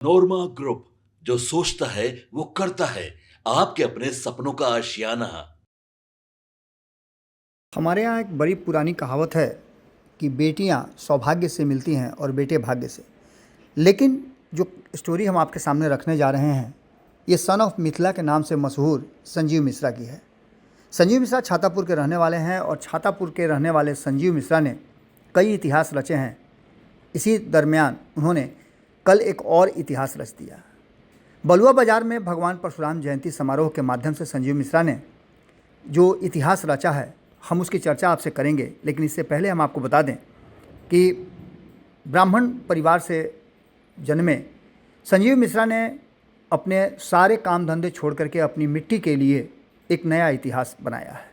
नोरमा group, जो सोचता है वो करता है। आपके अपने सपनों का आशियाना। हमारे यहाँ एक बड़ी पुरानी कहावत है कि बेटियाँ सौभाग्य से मिलती हैं और बेटे भाग्य से। लेकिन जो स्टोरी हम आपके सामने रखने जा रहे हैं, ये सन ऑफ मिथिला के नाम से मशहूर संजीव मिश्रा की है। संजीव मिश्रा छातापुर के रहने वाले हैं और छातापुर के रहने वाले संजीव मिश्रा ने कई इतिहास रचे हैं। इसी दरमियान उन्होंने कल एक और इतिहास रच दिया। बलुआ बाज़ार में भगवान परशुराम जयंती समारोह के माध्यम से संजीव मिश्रा ने जो इतिहास रचा है, हम उसकी चर्चा आपसे करेंगे। लेकिन इससे पहले हम आपको बता दें कि ब्राह्मण परिवार से जन्मे संजीव मिश्रा ने अपने सारे काम धंधे छोड़ करके अपनी मिट्टी के लिए एक नया इतिहास बनाया है।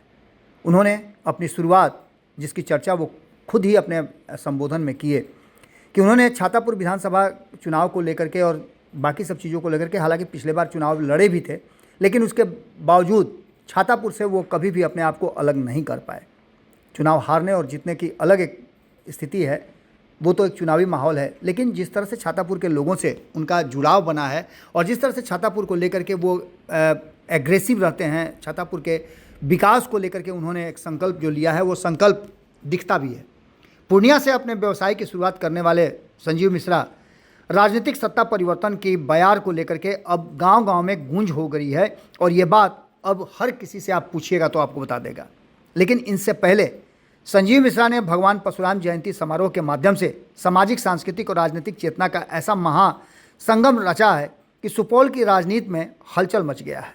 उन्होंने अपनी शुरुआत, जिसकी चर्चा वो खुद ही अपने संबोधन में किए, कि उन्होंने छातापुर विधानसभा चुनाव को लेकर के और बाकी सब चीज़ों को लेकर के, हालांकि पिछले बार चुनाव लड़े भी थे, लेकिन उसके बावजूद छातापुर से वो कभी भी अपने आप को अलग नहीं कर पाए। चुनाव हारने और जीतने की अलग एक स्थिति है, वो तो एक चुनावी माहौल है, लेकिन जिस तरह से छातापुर के लोगों से उनका जुड़ाव बना है और जिस तरह से छातापुर को लेकर के वो एग्रेसिव रहते हैं, छातापुर के विकास को लेकर के उन्होंने एक संकल्प जो लिया है, वो संकल्प दिखता भी है। पूर्णिया से अपने व्यवसाय की शुरुआत करने वाले संजीव मिश्रा राजनीतिक सत्ता परिवर्तन की बयार को लेकर के अब गांव-गांव में गूंज हो गई है और ये बात अब हर किसी से आप पूछिएगा तो आपको बता देगा। लेकिन इनसे पहले संजीव मिश्रा ने भगवान परशुराम जयंती समारोह के माध्यम से सामाजिक, सांस्कृतिक और राजनीतिक चेतना का ऐसा महासंगम रचा है कि सुपौल की राजनीति में हलचल मच गया है।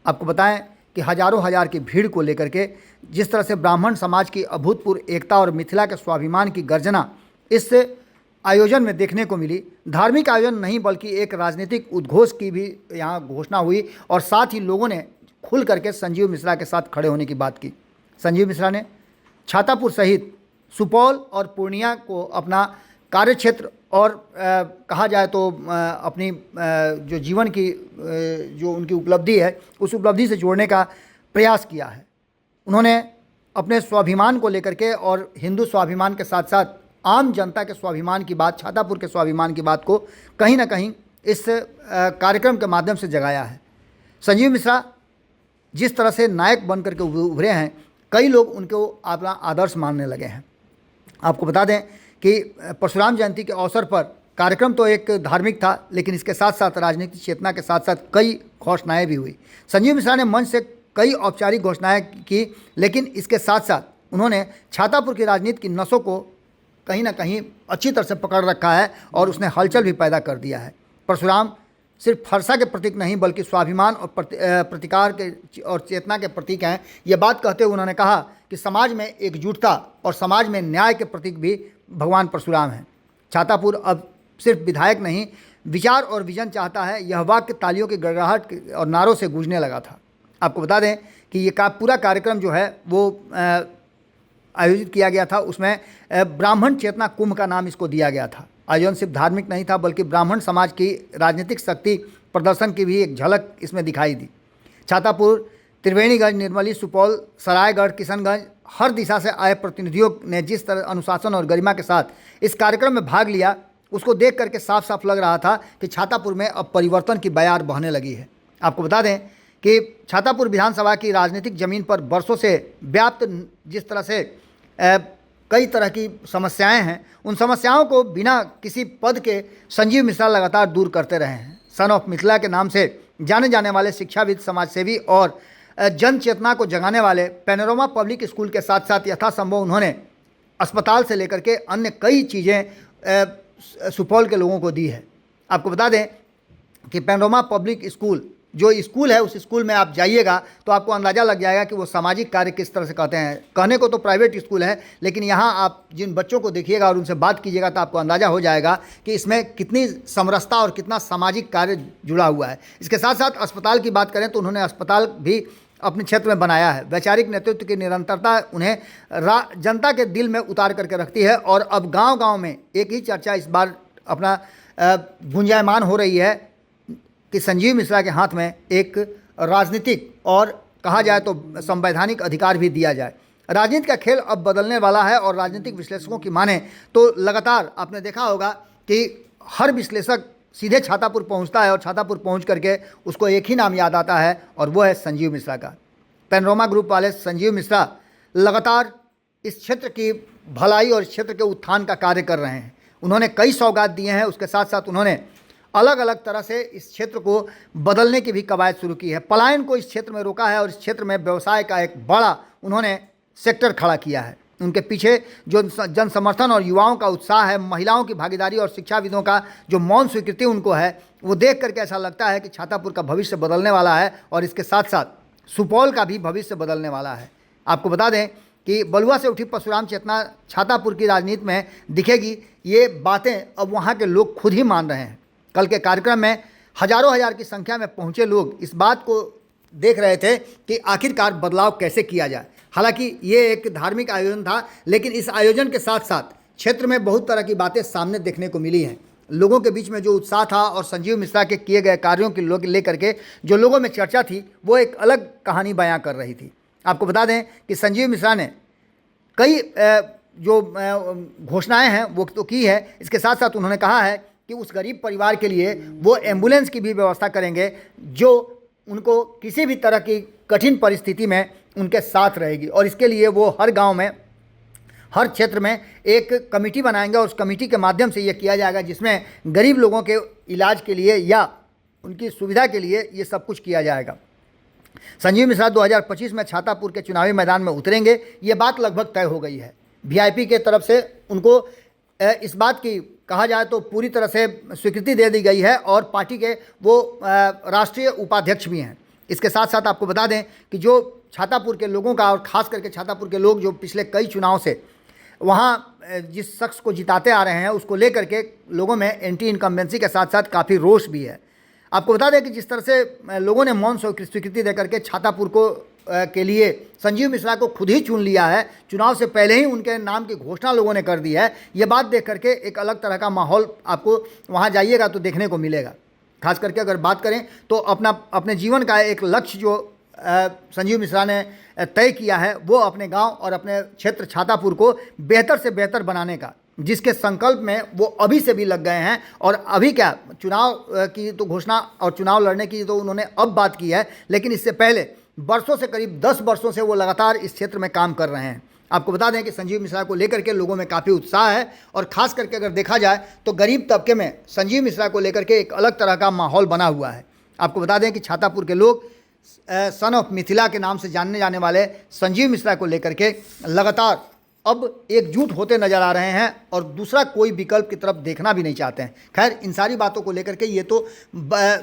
आपको बताएं कि हजारों हजार की भीड़ को लेकर के जिस तरह से ब्राह्मण समाज की अभूतपूर्व एकता और मिथिला के स्वाभिमान की गर्जना इस आयोजन में देखने को मिली। धार्मिक आयोजन नहीं बल्कि एक राजनीतिक उद्घोष की भी यहाँ घोषणा हुई और साथ ही लोगों ने खुल करके संजीव मिश्रा के साथ खड़े होने की बात की। संजीव मिश्रा ने छातापुर सहित सुपौल और पूर्णिया को अपना कार्यक्षेत्र और कहा जाए तो अपनी जो जीवन की जो उनकी उपलब्धि है, उस उपलब्धि से जोड़ने का प्रयास किया है। उन्होंने अपने स्वाभिमान को लेकर के और हिंदू स्वाभिमान के साथ साथ आम जनता के स्वाभिमान की बात, छातापुर के स्वाभिमान की बात को कहीं ना कहीं इस कार्यक्रम के माध्यम से जगाया है। संजीव मिश्रा जिस तरह से नायक बन करके उभरे हैं, कई लोग उनको अपना आदर्श मानने लगे हैं। आपको बता दें कि परशुराम जयंती के अवसर पर कार्यक्रम तो एक धार्मिक था, लेकिन इसके साथ साथ राजनीतिक चेतना के साथ साथ कई घोषणाएं भी हुई। संजीव मिश्रा ने मंच से कई औपचारिक घोषणाएं की, लेकिन इसके साथ साथ उन्होंने छातापुर की राजनीति की नसों को कहीं ना कहीं अच्छी तरह से पकड़ रखा है और उसने हलचल भी पैदा कर दिया है। परशुराम सिर्फ फरसा के प्रतीक नहीं बल्कि स्वाभिमान और प्रतिकार के और चेतना के प्रतीक हैं। ये बात कहते हुए उन्होंने कहा कि समाज में एकजुटता और समाज में न्याय के प्रतीक भी भगवान परशुराम हैं। छातापुर अब सिर्फ विधायक नहीं, विचार और विजन चाहता है। यह वाक्य तालियों की गड़गड़ाहट और नारों से गूंजने लगा था। आपको बता दें कि ये पूरा कार्यक्रम जो है वो आयोजित किया गया था, उसमें ब्राह्मण चेतना कुंभ का नाम इसको दिया गया था। आयोजन सिर्फ धार्मिक नहीं था बल्कि ब्राह्मण समाज की राजनीतिक शक्ति प्रदर्शन की भी एक झलक इसमें दिखाई दी। छातापुर, त्रिवेणीगंज, निर्मली, सुपौल, सरायगढ़, किशनगंज, हर दिशा से आए प्रतिनिधियों ने जिस तरह अनुशासन और गरिमा के साथ इस कार्यक्रम में भाग लिया, उसको देख करके साफ साफ लग रहा था कि छातापुर में अब परिवर्तन की बयार बहने लगी है। आपको बता दें कि छातापुर विधानसभा की राजनीतिक जमीन पर बरसों से व्याप्त जिस तरह से कई तरह की समस्याएं हैं, उन समस्याओं को बिना किसी पद के संजीव मिश्रा लगातार दूर करते रहे हैं। सन ऑफ मिथिला के नाम से जाने जाने वाले शिक्षाविद, समाजसेवी और जन चेतना को जगाने वाले पैनोरमा पब्लिक स्कूल के साथ साथ यथासंभव उन्होंने अस्पताल से लेकर के अन्य कई चीज़ें सुपौल के लोगों को दी है। आपको बता दें कि पैनोरमा पब्लिक स्कूल जो स्कूल है, उस स्कूल में आप जाइएगा तो आपको अंदाज़ा लग जाएगा कि वो सामाजिक कार्य किस तरह से करते हैं। कहने को तो प्राइवेट स्कूल है, लेकिन यहाँ आप जिन बच्चों को देखिएगा और उनसे बात कीजिएगा तो आपको अंदाज़ा हो जाएगा कि इसमें कितनी समरसता और कितना सामाजिक कार्य जुड़ा हुआ है। इसके साथ साथ अस्पताल की बात करें तो उन्होंने अस्पताल भी अपने क्षेत्र में बनाया है। वैचारिक नेतृत्व की निरंतरता उन्हें जनता के दिल में उतार करके रखती है और अब गाँव-गाँव में एक ही चर्चा इस बार अपना गुंजायमान हो रही है कि संजीव मिश्रा के हाथ में एक राजनीतिक और कहा जाए तो संवैधानिक अधिकार भी दिया जाए। राजनीति का खेल अब बदलने वाला है और राजनीतिक विश्लेषकों की माने तो लगातार आपने देखा होगा कि हर विश्लेषक सीधे छातापुर पहुंचता है और छातापुर पहुंच करके उसको एक ही नाम याद आता है और वो है संजीव मिश्रा का। पैनोरमा ग्रुप वाले संजीव मिश्रा लगातार इस क्षेत्र की भलाई और इस क्षेत्र के उत्थान का कार्य कर रहे हैं। उन्होंने कई सौगात दिए हैं, उसके साथ साथ उन्होंने अलग अलग तरह से इस क्षेत्र को बदलने की भी कवायद शुरू की है। पलायन को इस क्षेत्र में रोका है और इस क्षेत्र में व्यवसाय का एक बड़ा उन्होंने सेक्टर खड़ा किया है। उनके पीछे जो जन समर्थन और युवाओं का उत्साह है, महिलाओं की भागीदारी और शिक्षाविदों का जो मौन स्वीकृति उनको है, वो देख करके ऐसा लगता है कि छातापुर का भविष्य बदलने वाला है और इसके साथ साथ सुपौल का भी भविष्य बदलने वाला है। आपको बता दें कि बलुआ से उठी परशुराम चेतना छातापुर की राजनीति में दिखेगी, ये बातें अब वहाँ के लोग खुद ही मान रहे हैं। कल के कार्यक्रम में हजारों हजार की संख्या में पहुँचे लोग इस बात को देख रहे थे कि आखिरकार बदलाव कैसे किया जाए। हालांकि ये एक धार्मिक आयोजन था, लेकिन इस आयोजन के साथ साथ क्षेत्र में बहुत तरह की बातें सामने देखने को मिली हैं। लोगों के बीच में जो उत्साह था और संजीव मिश्रा के किए गए कार्यों की लेकर के जो लोगों में चर्चा थी, वो एक अलग कहानी बयां कर रही थी। आपको बता दें कि संजीव मिश्रा ने कई जो घोषणाएं हैं वो तो की है, इसके साथ साथ उन्होंने कहा है कि उस गरीब परिवार के लिए वो एम्बुलेंस की भी व्यवस्था करेंगे जो उनको किसी भी तरह की कठिन परिस्थिति में उनके साथ रहेगी, और इसके लिए वो हर गांव में, हर क्षेत्र में एक कमेटी बनाएंगे और उस कमेटी के माध्यम से ये किया जाएगा जिसमें गरीब लोगों के इलाज के लिए या उनकी सुविधा के लिए ये सब कुछ किया जाएगा। संजीव मिश्रा 2025 में छातापुर के चुनावी मैदान में उतरेंगे, ये बात लगभग तय हो गई है। वीआईपी के तरफ से उनको इस बात की कहा जाए तो पूरी तरह से स्वीकृति दे दी गई है और पार्टी के वो राष्ट्रीय उपाध्यक्ष भी हैं। इसके साथ साथ आपको बता दें कि जो छातापुर के लोगों का और ख़ास करके छातापुर के लोग जो पिछले कई चुनाव से वहाँ जिस शख्स को जिताते आ रहे हैं, उसको लेकर के लोगों में एंटी इनकम्बेंसी के साथ साथ काफ़ी रोष भी है। आपको बता दें कि जिस तरह से लोगों ने मौन स्वीकृति देकर के छातापुर को के लिए संजीव मिश्रा को खुद ही चुन लिया है, चुनाव से पहले ही उनके नाम की घोषणा लोगों ने कर दी है, ये बात देख करके एक अलग तरह का माहौल आपको वहाँ जाइएगा तो देखने को मिलेगा। खास करके अगर बात करें तो अपने जीवन का एक लक्ष्य जो संजीव मिश्रा ने तय किया है वो अपने गांव और अपने क्षेत्र छातापुर को बेहतर से बेहतर बनाने का, जिसके संकल्प में वो अभी से भी लग गए हैं। और अभी क्या, चुनाव की तो घोषणा और चुनाव लड़ने की तो उन्होंने अब बात की है, लेकिन इससे पहले वर्षों से, करीब 10 वर्षों से वो लगातार इस क्षेत्र में काम कर रहे हैं। आपको बता दें कि संजीव मिश्रा को लेकर के लोगों में काफ़ी उत्साह है और ख़ास करके अगर देखा जाए तो गरीब तबके में संजीव मिश्रा को लेकर के एक अलग तरह का माहौल बना हुआ है। आपको बता दें कि छातापुर के लोग सन ऑफ मिथिला के नाम से जानने जाने वाले संजीव मिश्रा को लेकर के लगातार अब एकजुट होते नजर आ रहे हैं और दूसरा कोई विकल्प की तरफ देखना भी नहीं चाहते हैं। खैर, इन सारी बातों को लेकर के ये तो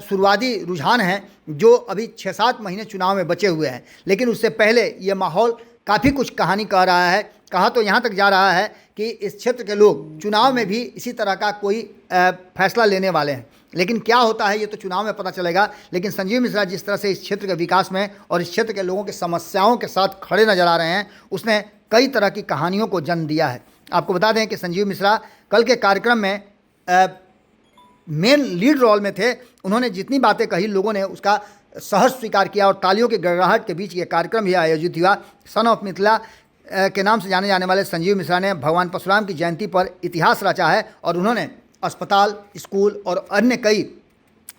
शुरुआती रुझान है जो अभी 6-7 महीने चुनाव में बचे हुए हैं, लेकिन उससे पहले ये माहौल काफ़ी कुछ कहानी कह रहा है। कहा तो यहाँ तक जा रहा है कि इस क्षेत्र के लोग चुनाव में भी इसी तरह का कोई फैसला लेने वाले हैं, लेकिन क्या होता है ये तो चुनाव में पता चलेगा। लेकिन संजीव मिश्रा जिस तरह से इस क्षेत्र के विकास में और इस क्षेत्र के लोगों की समस्याओं के साथ खड़े नजर आ रहे हैं, उसने कई तरह की कहानियों को जन्म दिया है। आपको बता दें कि संजीव मिश्रा कल के कार्यक्रम में मेन लीड रोल में थे। उन्होंने जितनी बातें कही लोगों ने उसका सहर्ष स्वीकार किया और तालियों की गड़गड़ाहट के बीच ये कार्यक्रम भी आयोजित हुआ। सन ऑफ मिथिला के नाम से जाने जाने वाले संजीव मिश्रा ने भगवान परशुराम की जयंती पर इतिहास रचा है और उन्होंने अस्पताल, स्कूल और अन्य कई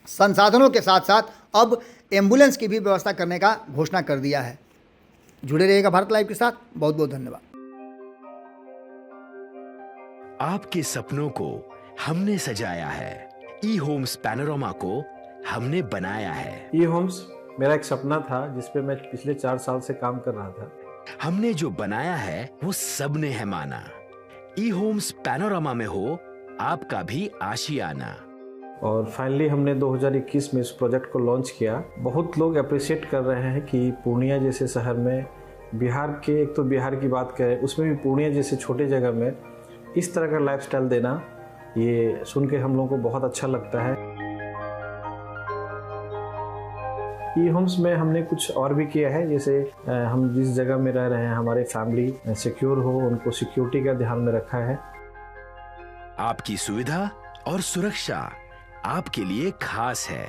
संसाधनों के साथ साथ अब एम्बुलेंस की भी व्यवस्था करने का घोषणा कर दिया है। जुड़े रहिएगा भारत लाइव के साथ। बहुत बहुत धन्यवाद। आपके सपनों को हमने सजाया है, ई होम्स पैनोरमा को हमने बनाया है। ई होम्स मेरा एक सपना था जिस पे मैं पिछले 4 साल से काम कर रहा था। हमने जो बनाया है वो सबने है माना। ई होम्स पैनोरमा में हो आपका भी आशियाना। और फाइनली हमने 2021 में इस प्रोजेक्ट को लॉन्च किया। बहुत लोग अप्रिशिएट कर रहे हैं कि पूर्णिया जैसे शहर में, बिहार के, एक तो बिहार की बात करें उसमें भी पूर्णिया जैसे छोटे जगह में इस तरह का लाइफस्टाइल देना, ये सुन के हम लोगों को बहुत अच्छा लगता है। ई होम्स में हमने कुछ और भी किया है, जैसे हम जिस जगह में रह रहे हैं हमारे फैमिली सिक्योर हो, उनको सिक्योरिटी का ध्यान में रखा है। आपकी सुविधा और सुरक्षा आपके लिए खास है,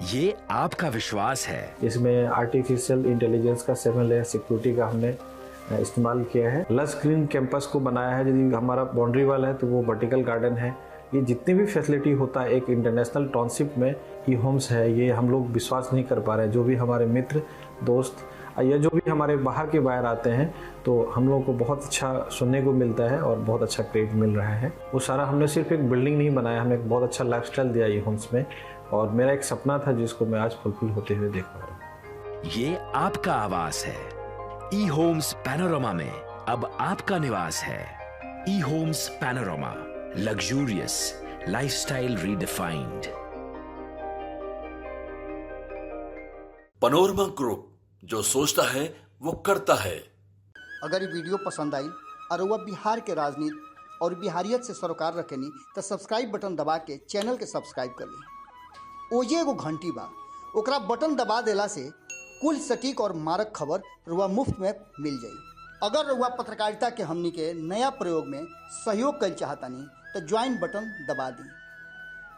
ये आपका विश्वास है। इसमें आर्टिफिशियल इंटेलिजेंस का 7 लेयर सिक्योरिटी का हमने इस्तेमाल किया है। लस ग्रीन कैंपस को बनाया है। यदि हमारा बाउंड्री वाल है तो वो वर्टिकल गार्डन है, ये जितनी भी फैसिलिटी होता है एक इंटरनेशनल टाउनशिप में ई होम्स है, ये हम लोग विश्वास नहीं कर पा रहे हैं। जो भी हमारे मित्र दोस्त या जो भी हमारे बाहर के बाहर आते हैं तो हम लोगों को बहुत अच्छा सुनने को मिलता है और बहुत अच्छा क्रेडिट मिल रहा है। वो सारा हमने सिर्फ एक बिल्डिंग नहीं बनाया, हमें एक बहुत अच्छा लाइफस्टाइल दिया ई होम्स में, और मेरा एक सपना था जिसको मैं आज फुलफिल होते हुए देख पा रहा हूँ। ये आपका आवास है। ई होम्स पैनोरामा में अब आपका निवास है। E Homes Panorama, luxurious lifestyle redefined. Panorama group, जो सोचता है वो करता है। अगर ये वीडियो पसंद आई और वह बिहार के राजनीति और बिहारियत से सरोकार रखेनी तो सब्सक्राइब बटन दबा के चैनल के सब्सक्राइब कर ली। ओजे एगो घंटी बा, ओकरा बटन दबा देला से कुल सटीक और मारक खबर रुआ मुफ्त में मिल जाई। अगर रुआ पत्रकारिता के हमनी के नया प्रयोग में सहयोग कर चाहतानी तो ज्वाइन बटन दबा दी।